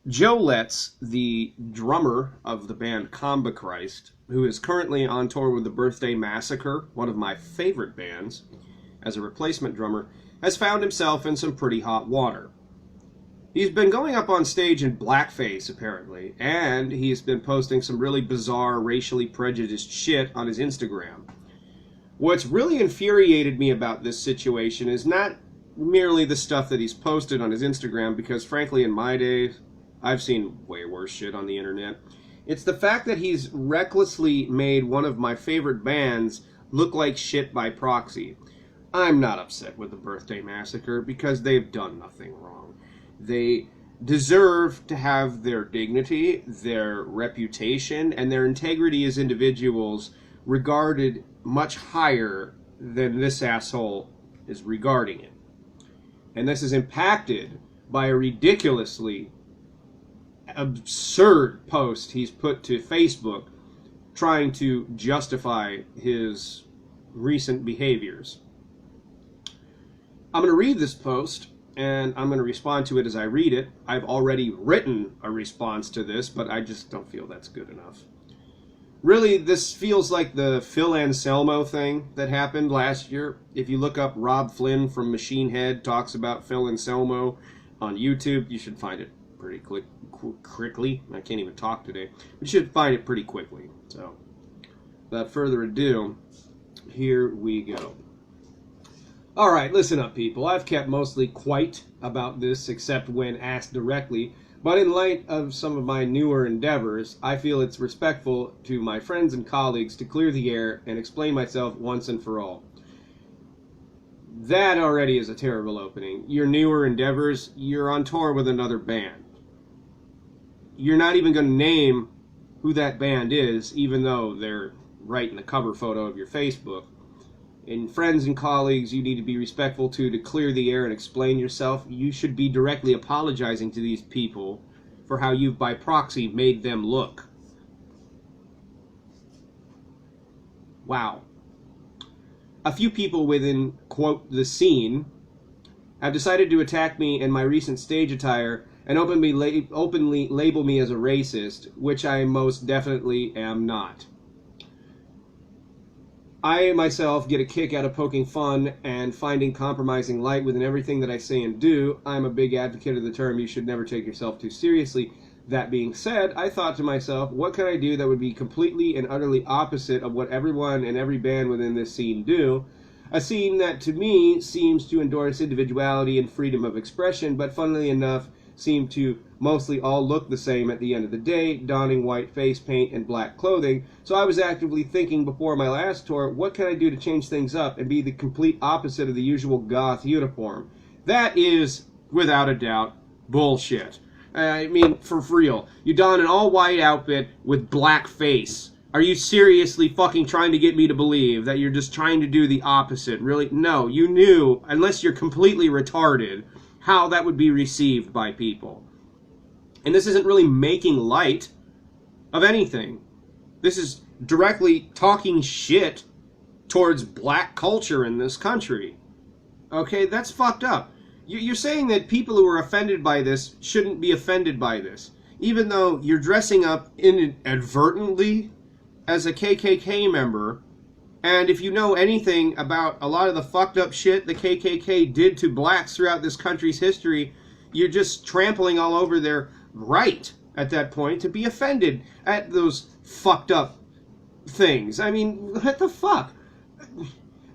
Joe Letz, the drummer of the band Combichrist, who is currently on tour with the Birthday Massacre, one of my favorite bands, as a replacement drummer, has found himself in some pretty hot water. He's been going up on stage in blackface, apparently, and he's been posting some really bizarre, racially prejudiced shit on his Instagram. What's really infuriated me about this situation is not merely the stuff that he's posted on his Instagram, because frankly, in my day, I've seen way worse shit on the internet. It's the fact that he's recklessly made one of my favorite bands look like shit by proxy. I'm not upset with the Birthday Massacre because they've done nothing wrong. They deserve to have their dignity, their reputation, and their integrity as individuals regarded much higher than this asshole is regarding it. And this is impacted by a ridiculously absurd post he's put to Facebook trying to justify his recent behaviors. I'm going to read this post, and I'm going to respond to it as I read it. I've already written a response to this, but I just don't feel that's good enough. Really, this feels like the Phil Anselmo thing that happened last year. If you look up Rob Flynn from Machine Head talks about Phil Anselmo on YouTube, you should find it pretty quickly. I can't even talk today. You should find it pretty quickly. So, without further ado, here we go. Alright, listen up, people. I've kept mostly quiet about this, except when asked directly, but in light of some of my newer endeavors, I feel it's respectful to my friends and colleagues to clear the air and explain myself once and for all. That already is a terrible opening. Your newer endeavors, you're on tour with another band. You're not even going to name who that band is, even though they're right in the cover photo of your Facebook. And friends and colleagues you need to be respectful to clear the air and explain yourself. You should be directly apologizing to these people for how you've by proxy made them look. Wow. A few people within, quote, the scene have decided to attack me in my recent stage attire and openly label me as a racist, which I most definitely am not. I myself get a kick out of poking fun and finding compromising light within everything that I say and do. I'm a big advocate of the term, you should never take yourself too seriously. That being said, I thought to myself, what can I do that would be completely and utterly opposite of what everyone and every band within this scene do? A scene that to me seems to endorse individuality and freedom of expression, but funnily enough, seem to mostly all look the same at the end of the day, donning white face paint and black clothing. So I was actively thinking before my last tour, what can I do to change things up and be the complete opposite of the usual goth uniform? That is, without a doubt, bullshit. I mean, for real. You don an all-white outfit with black face. Are you seriously fucking trying to get me to believe that you're just trying to do the opposite? Really? No, you knew, unless you're completely retarded, how that would be received by people. And this isn't really making light of anything. This is directly talking shit towards black culture in this country. Okay, that's fucked up. You're saying that people who are offended by this shouldn't be offended by this, even though you're dressing up inadvertently as a KKK member. And if you know anything about a lot of the fucked up shit the KKK did to blacks throughout this country's history, you're just trampling all over their right at that point to be offended at those fucked up things. I mean, what the fuck?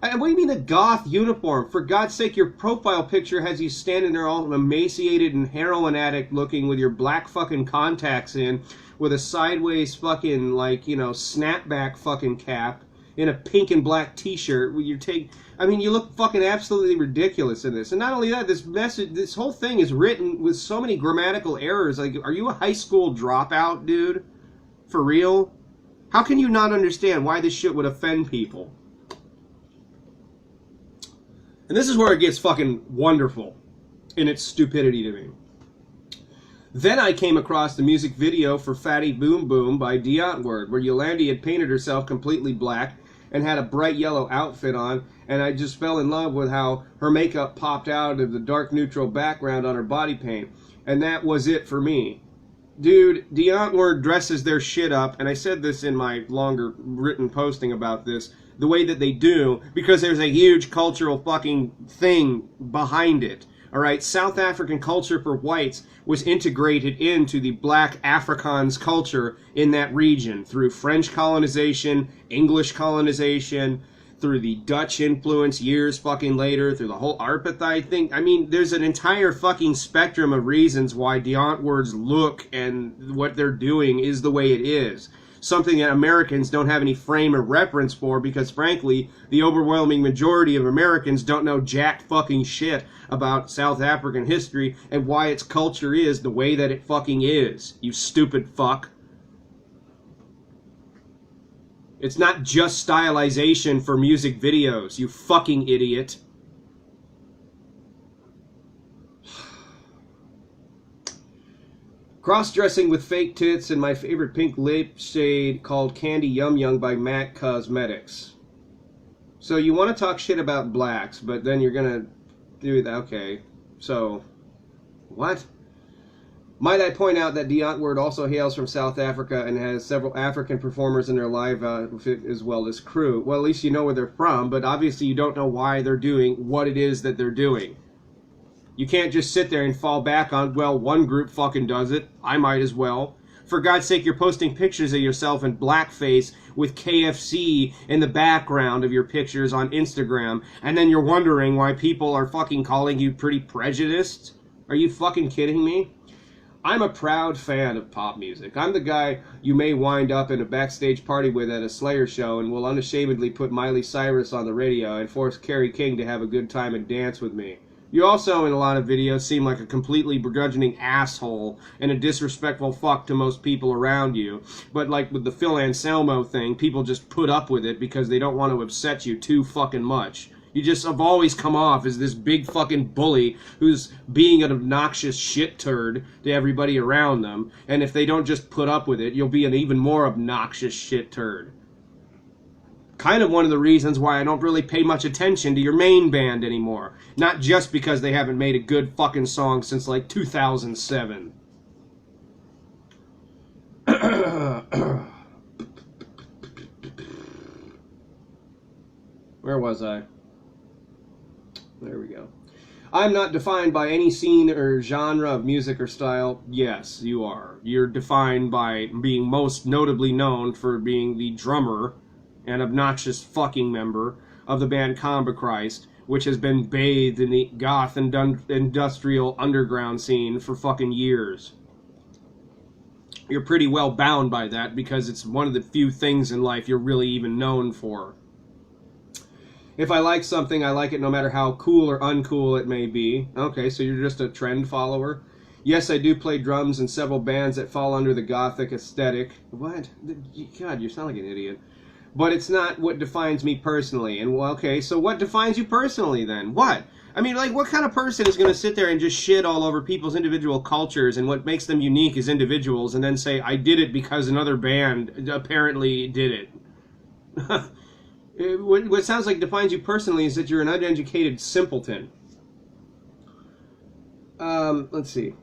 What do you mean a goth uniform? For God's sake, your profile picture has you standing there all emaciated and heroin addict looking with your black fucking contacts in, with a sideways fucking, like, you know, snapback fucking cap, in a pink and black t-shirt. I mean, you look fucking absolutely ridiculous in this. And not only that, this whole thing is written with so many grammatical errors. Like, are you a high school dropout, dude? For real? How can you not understand why this shit would offend people? And this is where it gets fucking wonderful in its stupidity to me. Then I came across the music video for Fatty Boom Boom by Deontward, where Yolandi had painted herself completely black and had a bright yellow outfit on, and I just fell in love with how her makeup popped out of the dark neutral background on her body paint. And that was it for me. Dude, Word dresses their shit up, and I said this in my longer written posting about this, the way that they do, because there's a huge cultural fucking thing behind it. Alright, South African culture for whites was integrated into the black Afrikaans culture in that region through French colonization, English colonization, through the Dutch influence years fucking later, through the whole apartheid thing. I mean, there's an entire fucking spectrum of reasons why Words look and what they're doing is the way it is. Something that Americans don't have any frame of reference for because, frankly, the overwhelming majority of Americans don't know jack fucking shit about South African history and why its culture is the way that it fucking is, you stupid fuck. It's not just stylization for music videos, you fucking idiot. Cross-dressing with fake tits and my favorite pink lip shade called Candy Yum Yum by MAC Cosmetics. So you want to talk shit about blacks, but then you're gonna do that. Okay, so what? Might I point out that Word also hails from South Africa and has several African performers in their live outfit as well as crew. Well, at least you know where they're from, but obviously you don't know why they're doing what it is that they're doing. You can't just sit there and fall back on, well, one group fucking does it, I might as well. For God's sake, you're posting pictures of yourself in blackface with KFC in the background of your pictures on Instagram, and then you're wondering why people are fucking calling you pretty prejudiced? Are you fucking kidding me? I'm a proud fan of pop music. I'm the guy you may wind up in a backstage party with at a Slayer show and will unashamedly put Miley Cyrus on the radio and force Kerry King to have a good time and dance with me. You also, in a lot of videos, seem like a completely begrudging asshole and a disrespectful fuck to most people around you. But like with the Phil Anselmo thing, people just put up with it because they don't want to upset you too fucking much. You just have always come off as this big fucking bully who's being an obnoxious shit turd to everybody around them. And if they don't just put up with it, you'll be an even more obnoxious shit turd. Kind of one of the reasons why I don't really pay much attention to your main band anymore. Not just because they haven't made a good fucking song since like 2007. Where was I? There we go. I'm not defined by any scene or genre of music or style. Yes, you are. You're defined by being most notably known for being the drummer and obnoxious fucking member of the band Combichrist, which has been bathed in the goth and industrial underground scene for fucking years. You're pretty well bound by that because it's one of the few things in life you're really even known for. If I like something, I like it no matter how cool or uncool it may be. Okay, so you're just a trend follower? Yes, I do play drums in several bands that fall under the gothic aesthetic. What? God, you sound like an idiot. But it's not what defines me personally. And, well, okay, so what defines you personally then? What? I mean, like, what kind of person is going to sit there and just shit all over people's individual cultures and what makes them unique as individuals and then say, I did it because another band apparently did it? What sounds like defines you personally is that you're an uneducated simpleton. Let's see.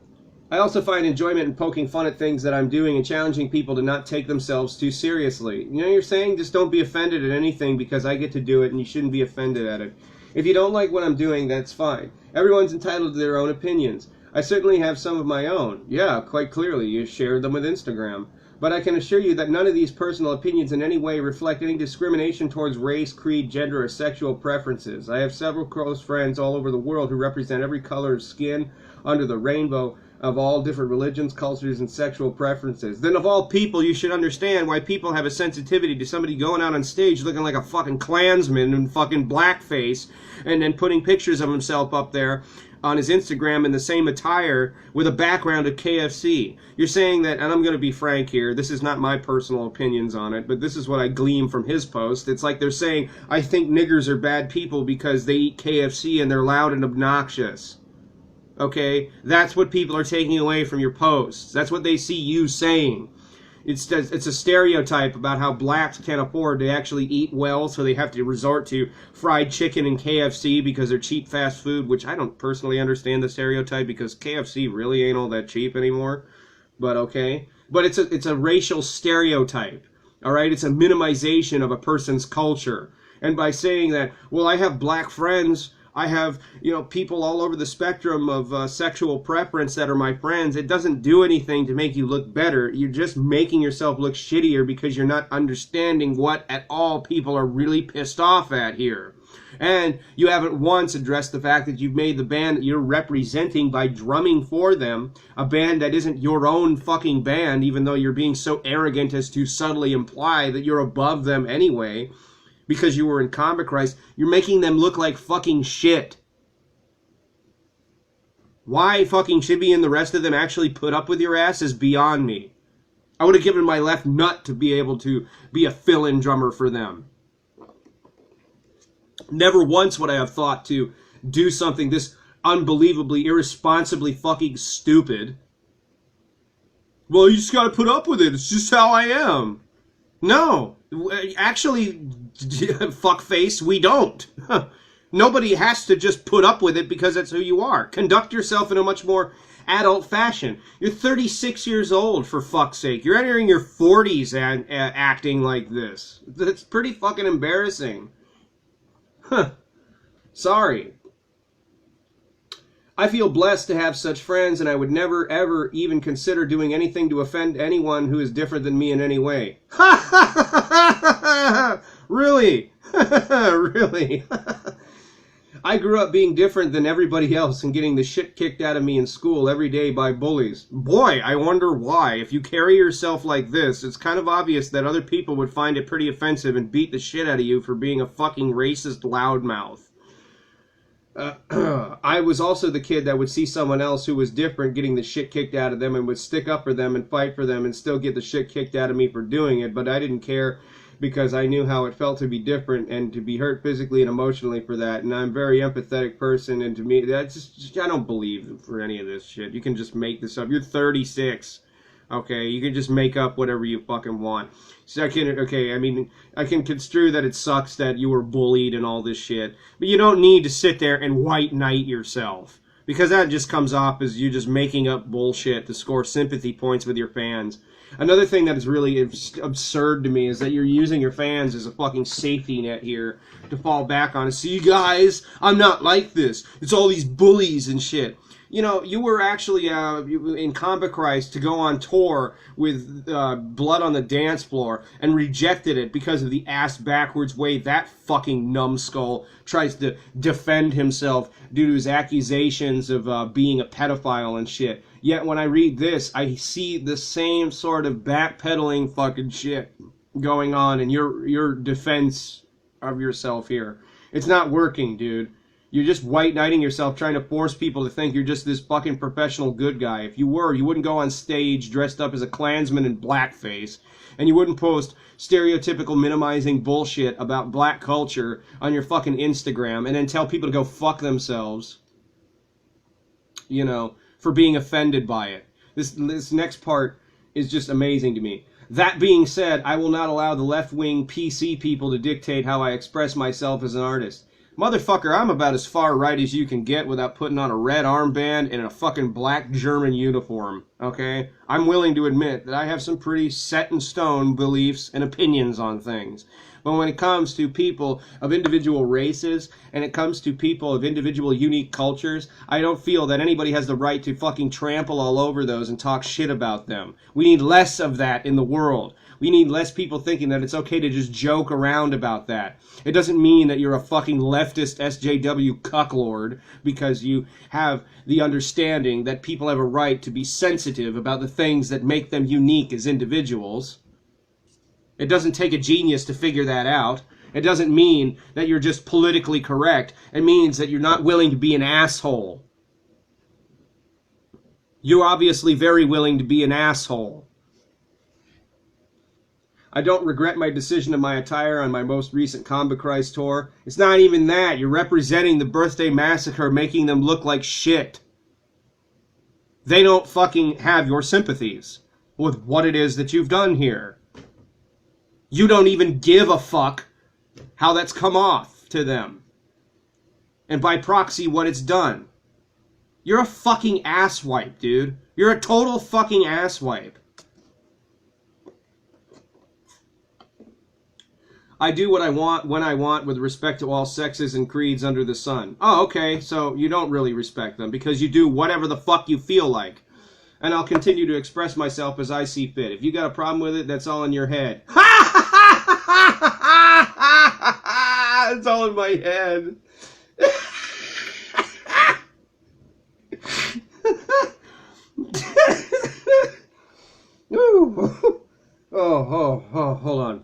I also find enjoyment in poking fun at things that I'm doing and challenging people to not take themselves too seriously. You know what you're saying? Just don't be offended at anything because I get to do it and you shouldn't be offended at it. If you don't like what I'm doing, that's fine. Everyone's entitled to their own opinions. I certainly have some of my own. Yeah, quite clearly. You shared them with Instagram. But I can assure you that none of these personal opinions in any way reflect any discrimination towards race, creed, gender, or sexual preferences. I have several close friends all over the world who represent every color of skin under the rainbow of all different religions, cultures, and sexual preferences. Then of all people, you should understand why people have a sensitivity to somebody going out on stage looking like a fucking Klansman in fucking blackface and then putting pictures of himself up there on his Instagram in the same attire with a background of KFC. You're saying that, and I'm going to be frank here, this is not my personal opinions on it, but this is what I glean from his post. It's like they're saying, I think niggers are bad people because they eat KFC and they're loud and obnoxious. Okay? That's what people are taking away from your posts. That's what they see you saying. It's a stereotype about how blacks can't afford to actually eat well, so they have to resort to fried chicken and KFC because they're cheap fast food, which I don't personally understand the stereotype because KFC really ain't all that cheap anymore. but okay. But it's a racial stereotype, all right? It's a minimization of a person's culture. And by saying that, well, I have black friends, I have, people all over the spectrum of sexual preference that are my friends, it doesn't do anything to make you look better. You're just making yourself look shittier because you're not understanding what at all people are really pissed off at here. And you haven't once addressed the fact that you've made the band that you're representing by drumming for them a band that isn't your own fucking band, even though you're being so arrogant as to subtly imply that you're above them anyway, because you were in Comic Christ. You're making them look like fucking shit. Why fucking Shibby and the rest of them actually put up with your ass is beyond me. I would have given my left nut to be able to be a fill-in drummer for them. Never once would I have thought to do something this unbelievably, irresponsibly fucking stupid. Well, you just gotta put up with it. It's just how I am. No. Actually, fuckface, we don't. Nobody has to just put up with it because that's who you are. Conduct yourself in a much more adult fashion. You're 36 years old, for fuck's sake. You're entering your 40s and acting like this. That's pretty fucking embarrassing. Sorry. I feel blessed to have such friends, and I would never, ever even consider doing anything to offend anyone who is different than me in any way. Really? Really? I grew up being different than everybody else and getting the shit kicked out of me in school every day by bullies. Boy, I wonder why. If you carry yourself like this, it's kind of obvious that other people would find it pretty offensive and beat the shit out of you for being a fucking racist loudmouth. I was also the kid that would see someone else who was different getting the shit kicked out of them and would stick up for them and fight for them and still get the shit kicked out of me for doing it, but I didn't care because I knew how it felt to be different and to be hurt physically and emotionally for that, and I'm a very empathetic person, and to me, that's just I don't believe for any of this shit. You can just make this up. You're 36. Okay, you can just make up whatever you fucking want. Second, okay, I mean, I can construe that it sucks that you were bullied and all this shit, but you don't need to sit there and white knight yourself, because that just comes off as you just making up bullshit to score sympathy points with your fans. Another thing that is really absurd to me is that you're using your fans as a fucking safety net here to fall back on. See, guys, I'm not like this. It's all these bullies and shit. You know, you were actually in Comic Christ to go on tour with Blood on the Dance Floor and rejected it because of the ass-backwards way that fucking numbskull tries to defend himself due to his accusations of being a pedophile and shit. Yet when I read this, I see the same sort of backpedaling fucking shit going on in your defense of yourself here. It's not working, dude. You're just white knighting yourself, trying to force people to think you're just this fucking professional good guy. If you were, you wouldn't go on stage dressed up as a Klansman in blackface, and you wouldn't post stereotypical minimizing bullshit about black culture on your fucking Instagram and then tell people to go fuck themselves, you know, for being offended by it. This next part is just amazing to me. That being said, I will not allow the left-wing PC people to dictate how I express myself as an artist. Motherfucker, I'm about as far right as you can get without putting on a red armband and a fucking black German uniform, okay? I'm willing to admit that I have some pretty set-in-stone beliefs and opinions on things. But when it comes to people of individual races, and it comes to people of individual unique cultures, I don't feel that anybody has the right to fucking trample all over those and talk shit about them. We need less of that in the world. We need less people thinking that it's okay to just joke around about that. It doesn't mean that you're a fucking leftist SJW cucklord because you have the understanding that people have a right to be sensitive about the things that make them unique as individuals. It doesn't take a genius to figure that out. It doesn't mean that you're just politically correct. It means that you're not willing to be an asshole. You're obviously very willing to be an asshole. I don't regret my decision of my attire on my most recent Comic Christ tour. It's not even that. You're representing the birthday massacre, making them look like shit. They don't fucking have your sympathies with what it is that you've done here. You don't even give a fuck how that's come off to them. And by proxy, what it's done. You're a fucking asswipe, dude. You're a total fucking asswipe. I do what I want, when I want, with respect to all sexes and creeds under the sun. Oh, okay, so you don't really respect them, because you do whatever the fuck you feel like. And I'll continue to express myself as I see fit. If you got a problem with it, that's all in your head. It's all in my head. Hold on.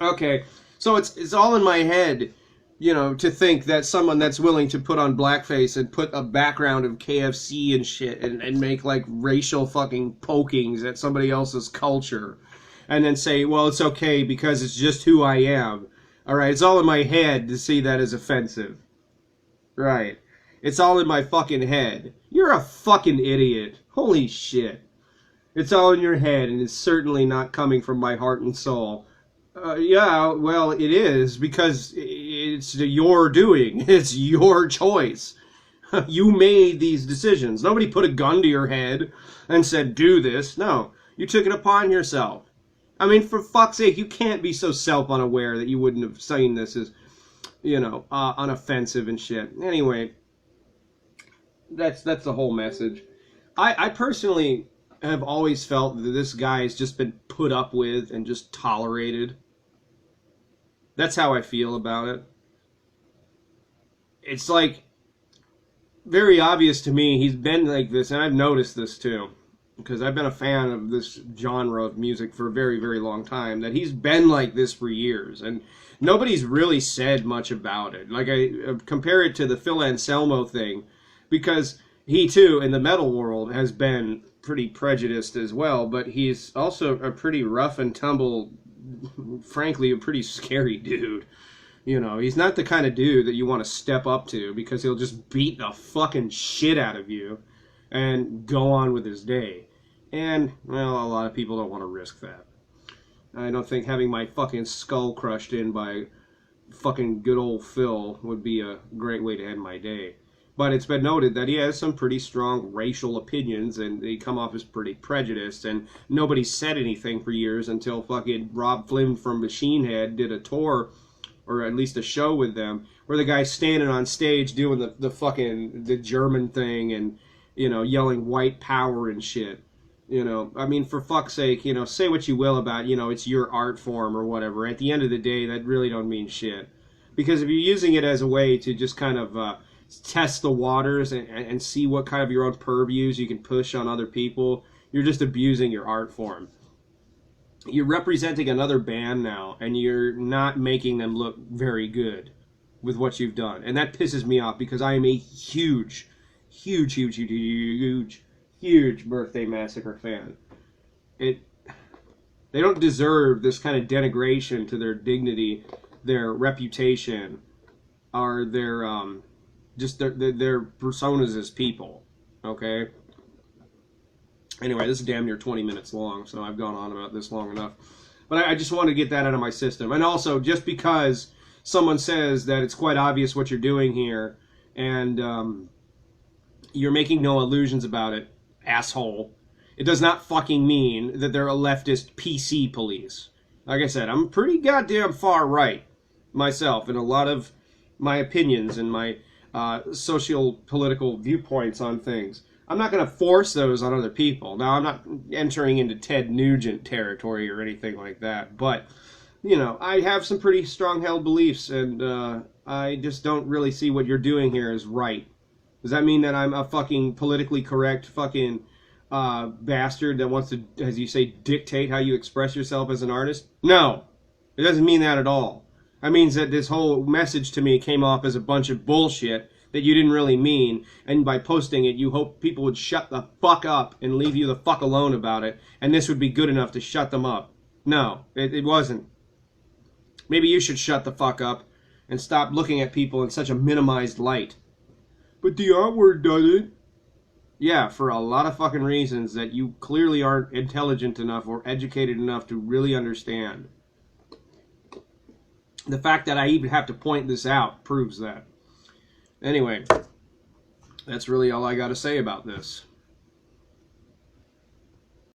Okay, so it's all in my head, you know, to think that someone that's willing to put on blackface and put a background of KFC and shit and make like racial fucking pokings at somebody else's culture and then say, well, it's okay because it's just who I am. All right, it's all in my head to see that as offensive. Right. It's all in my fucking head. You're a fucking idiot. Holy shit. It's all in your head, and it's certainly not coming from my heart and soul. Yeah, well, it is, because it's your doing. It's your choice. You made these decisions. Nobody put a gun to your head and said, do this. No, you took it upon yourself. I mean, for fuck's sake, you can't be so self-unaware that you wouldn't have seen this as, you know, unoffensive and shit. Anyway, that's the whole message. I personally have always felt that this guy has just been put up with and just tolerated. That's how I feel about it. It's like very obvious to me he's been like this, and I've noticed this too, because I've been a fan of this genre of music for a very, very long time, that he's been like this for years, and nobody's really said much about it. Like, I compare it to the Phil Anselmo thing, because he too, in the metal world, has been pretty prejudiced as well, but he's also a pretty rough and tumble, frankly, a pretty scary dude. You know, he's not the kind of dude that you want to step up to, because he'll just beat the fucking shit out of you and go on with his day. And, well, a lot of people don't want to risk that. I don't think having my fucking skull crushed in by fucking good old Phil would be a great way to end my day. But it's been noted that he has some pretty strong racial opinions, and they come off as pretty prejudiced, and nobody said anything for years until fucking Rob Flynn from Machine Head did a tour, or at least a show with them, where the guy's standing on stage doing the German thing and, you know, yelling white power and shit. You know, I mean, for fuck's sake, you know, say what you will about, you know, it's your art form or whatever. At the end of the day, that really don't mean shit. Because if you're using it as a way to just kind of test the waters and see what kind of your own purviews you can push on other people, you're just abusing your art form. You're representing another band now, and you're not making them look very good with what you've done. And that pisses me off, because I am a huge Birthday Massacre fan. They don't deserve this kind of denigration to their dignity, their reputation, or their just their personas as people. Okay? Anyway, this is damn near 20 minutes long, so I've gone on about this long enough. But I just want to get that out of my system. And also, just because someone says that it's quite obvious what you're doing here, and you're making no illusions about it, asshole, it does not fucking mean that they're a leftist PC police. Like I said, I'm pretty goddamn far right myself in a lot of my opinions and my socio-political viewpoints on things. I'm not going to force those on other people. Now, I'm not entering into Ted Nugent territory or anything like that, but, you know, I have some pretty strong-held beliefs, and I just don't really see what you're doing here as right. Does that mean that I'm a fucking politically correct fucking bastard that wants to, as you say, dictate how you express yourself as an artist? No, it doesn't mean that at all. That means that this whole message to me came off as a bunch of bullshit that you didn't really mean, and by posting it, you hope people would shut the fuck up and leave you the fuck alone about it, and this would be good enough to shut them up. No, it wasn't. Maybe you should shut the fuck up and stop looking at people in such a minimized light. But the artwork does it. Yeah, for a lot of fucking reasons that you clearly aren't intelligent enough or educated enough to really understand. The fact that I even have to point this out proves that. Anyway, that's really all I got to say about this.